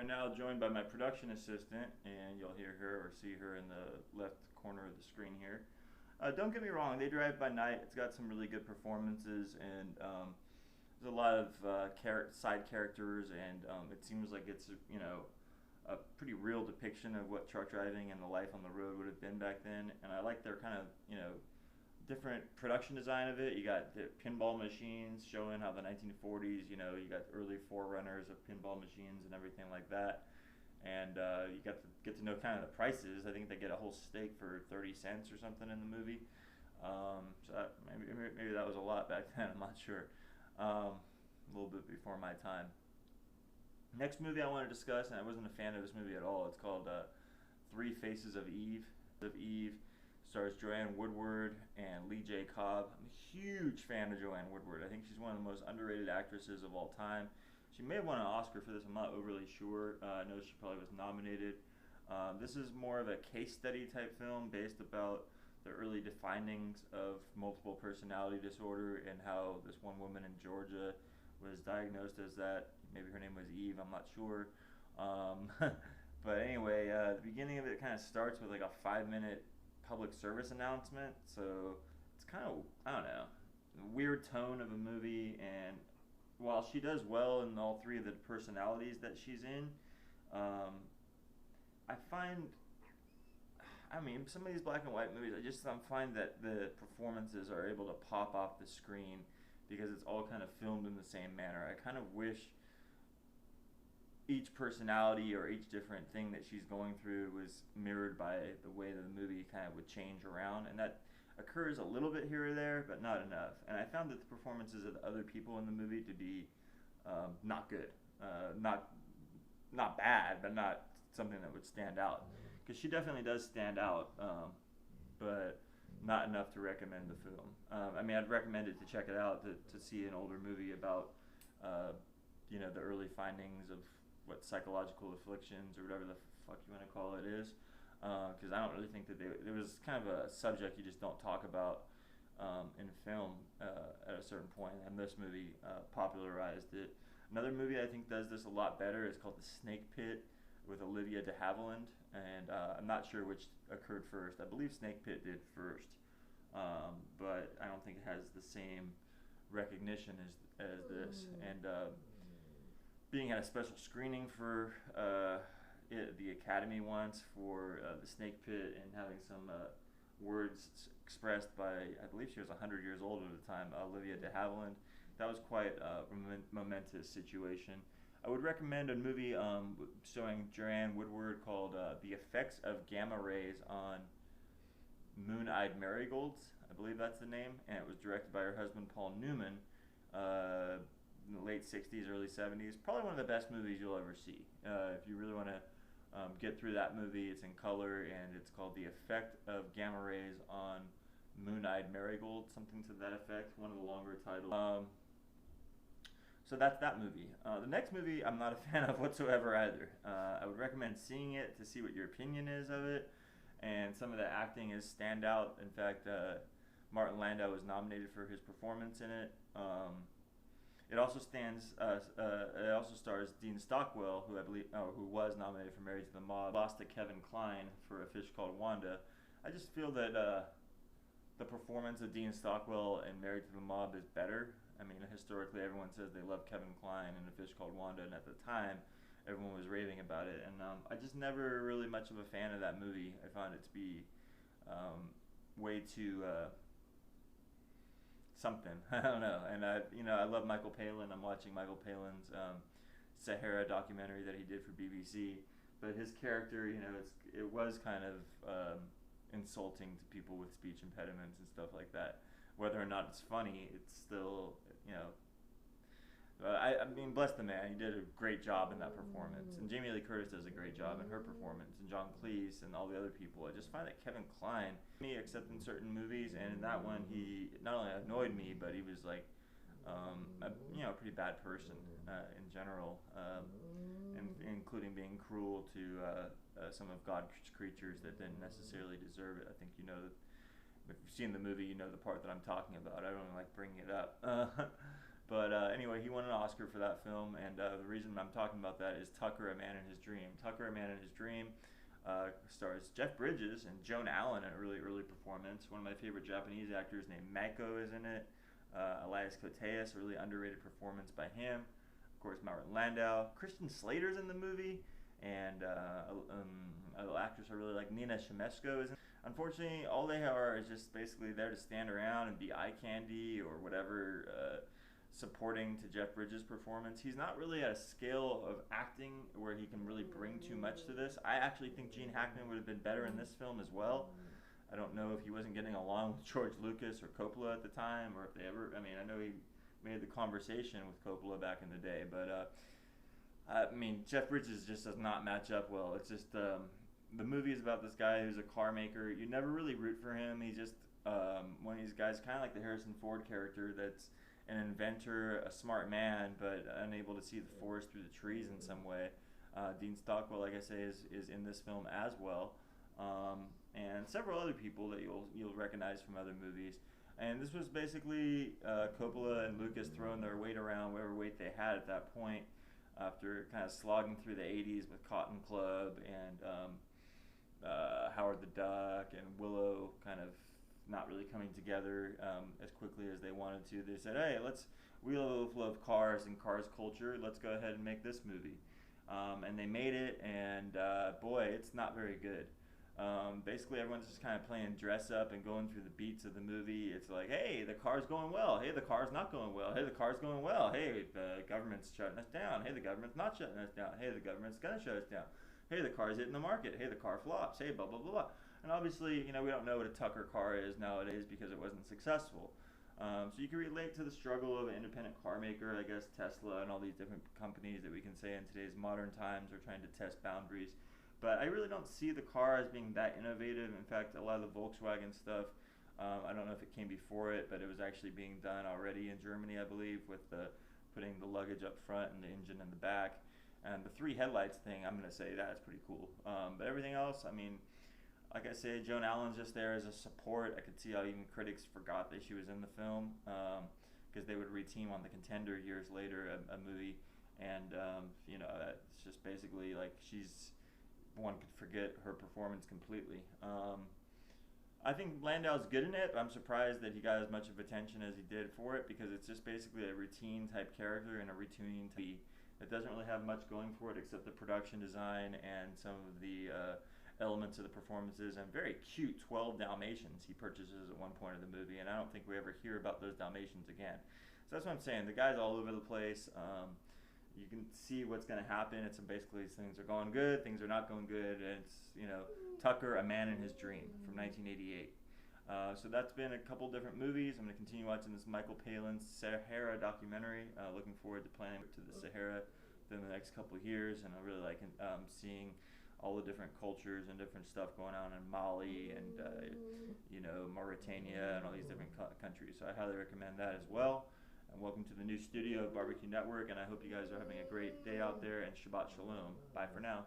now joined by my production assistant, and you'll hear her or see her in the left corner of the screen here. Don't get me wrong, They Drive by Night, it's got some really good performances, and there's a lot of side characters, and it seems like it's, a pretty real depiction of what truck driving and the life on the road would have been back then. And I like their kind of, different production design of it. You got the pinball machines showing how the 1940s, you got early forerunners of pinball machines and everything like that. And you got to get to know kind of the prices. I think they get a whole steak for 30 cents or something in the movie. Maybe that was a lot back then. I'm not sure. A little bit before my time. Next movie I want to discuss, and I wasn't a fan of this movie at all. It's called Three Faces of Eve. Stars Joanne Woodward and Lee J. Cobb. I'm a huge fan of Joanne Woodward. I think she's one of the most underrated actresses of all time. She may have won an Oscar for this. I'm not overly sure. I know she probably was nominated. This is more of a case study type film based about the early definings of multiple personality disorder and how this one woman in Georgia was diagnosed as that. Maybe her name was Eve. I'm not sure. But anyway, the beginning of it kind of starts with like a 5-minute public service announcement. So it's kind of, I don't know, a weird tone of a movie. And while she does well in all three of the personalities that she's in, I find, some of these black and white movies, I find that the performances are able to pop off the screen because it's all kind of filmed in the same manner. I kind of wish each personality or each different thing that she's going through was mirrored by the way that the movie kind of would change around, and that occurs a little bit here or there, but not enough. And I found that the performances of the other people in the movie to be not good, not bad, but not something that would stand out. Because she definitely does stand out, but not enough to recommend the film. I'd recommend it to check it out to see an older movie about the early findings of what psychological afflictions or whatever the fuck you want to call it is, because I don't really think that it was kind of a subject you just don't talk about in film at a certain point, and this movie popularized it. Another movie I think does this a lot better is called The Snake Pit with Olivia de Havilland, and I'm not sure which occurred first. I believe Snake Pit did first, but I don't think it has the same recognition as this. And being at a special screening for the Academy once for The Snake Pit, and having some words expressed by, I believe she was 100 years old at the time, Olivia de Havilland. That was quite a momentous situation. I would recommend a movie showing Joanne Woodward called The Effects of Gamma Rays on Moon-Eyed Marigolds. I believe that's the name, and it was directed by her husband Paul Newman. In the late 60s, early 70s. Probably one of the best movies you'll ever see. If you really want to get through that movie, it's in color, and it's called The Effect of Gamma Rays on Moon-Eyed Marigold, something to that effect, one of the longer titles. So that's that movie. The next movie I'm not a fan of whatsoever either. I would recommend seeing it to see what your opinion is of it, and some of the acting is standout. In fact, Martin Landau was nominated for his performance in it. It also stars Dean Stockwell, who was nominated for Married to the Mob. Lost to Kevin Kline for A Fish Called Wanda. I just feel that the performance of Dean Stockwell in Married to the Mob is better. Historically, everyone says they love Kevin Kline in A Fish Called Wanda, and at the time, everyone was raving about it. And I just never really much of a fan of that movie. I found it to be way too something. I don't know. And I love Michael Palin. I'm watching Michael Palin's Sahara documentary that he did for BBC. But his character, it was kind of insulting to people with speech impediments and stuff like that. Whether or not it's funny, it's still, bless the man. He did a great job in that performance. And Jamie Lee Curtis does a great job in her performance. And John Cleese and all the other people. I just find that Kevin Kline, except in certain movies, and in that one, he not only annoyed me, but he was like, a pretty bad person in general, including being cruel to some of God's creatures that didn't necessarily deserve it. I think if you've seen the movie, you know the part that I'm talking about. I don't like bringing it up. But anyway, he won an Oscar for that film, and the reason I'm talking about that is Tucker, A Man in His Dream. Tucker, A Man in His Dream stars Jeff Bridges and Joan Allen in a really early performance. One of my favorite Japanese actors named Mako is in it. Elias Koteas, a really underrated performance by him. Of course, Martin Landau. Christian Slater's in the movie, and an actress I really like, Nina Shimeshko, is in. Unfortunately, all they are is just basically there to stand around and be eye candy or whatever, supporting to Jeff Bridges' performance. He's not really at a scale of acting where he can really bring too much to this. I actually think Gene Hackman would have been better in this film as well. I don't know if he wasn't getting along with George Lucas or Coppola at the time, or if they ever, I mean, I know he made the conversation with Coppola back in the day, but I mean, Jeff Bridges just does not match up well. It's just, the movie is about this guy who's a car maker. You never really root for him. He's just one of these guys, kind of like the Harrison Ford character, that's an inventor, a smart man, but unable to see the forest through the trees in some way. Dean Stockwell, like I say, is in this film as well, and several other people that you'll recognize from other movies. And this was basically Coppola and Lucas throwing their weight around, whatever weight they had at that point, after kind of slogging through the 80s with Cotton Club and Howard the Duck and Willow kind of not really coming together as quickly as they wanted to. They said, hey, we love cars and cars culture, let's go ahead and make this movie. And they made it, and boy, it's not very good. Basically, everyone's just kind of playing dress up and going through the beats of the movie. It's like, hey, the car's going well. Hey, the car's not going well. Hey, the car's going well. Hey, the government's shutting us down. Hey, the government's not shutting us down. Hey, the government's going to shut us down. Hey, the car's hitting the market. Hey, the car flops. Hey, blah, blah, blah, blah. And obviously, we don't know what a Tucker car is nowadays because it wasn't successful. So you can relate to the struggle of an independent car maker. I guess Tesla and all these different companies that we can say in today's modern times are trying to test boundaries. But I really don't see the car as being that innovative. In fact, a lot of the Volkswagen stuff, I don't know if it came before it, but it was actually being done already in Germany, I believe, with putting the luggage up front and the engine in the back. And the 3 headlights thing, I'm going to say that's pretty cool. But everything else, I mean, like I say, Joan Allen's just there as a support. I could see how even critics forgot that she was in the film, because they would re-team on The Contender years later, a movie. And, that's just basically like one could forget her performance completely. I think Landau's good in it, but I'm surprised that he got as much of attention as he did for it, because it's just basically a routine type character in a routine type. It doesn't really have much going for it except the production design and some of the elements of the performances, and very cute 12 Dalmatians he purchases at one point of the movie, and I don't think we ever hear about those Dalmatians again. So that's what I'm saying. The guy's all over the place. You can see what's going to happen. It's basically things are going good, things are not going good, and it's, Tucker, A Man in His Dream from 1988. So that's been a couple different movies. I'm going to continue watching this Michael Palin Sahara documentary. Looking forward to planning to the Sahara within the next couple of years, and I really like seeing all the different cultures and different stuff going on in Mali and Mauritania and all these different countries. So I highly recommend that as well. And welcome to the new studio of Barbecue Network, and I hope you guys are having a great day out there, and Shabbat Shalom. Bye for now.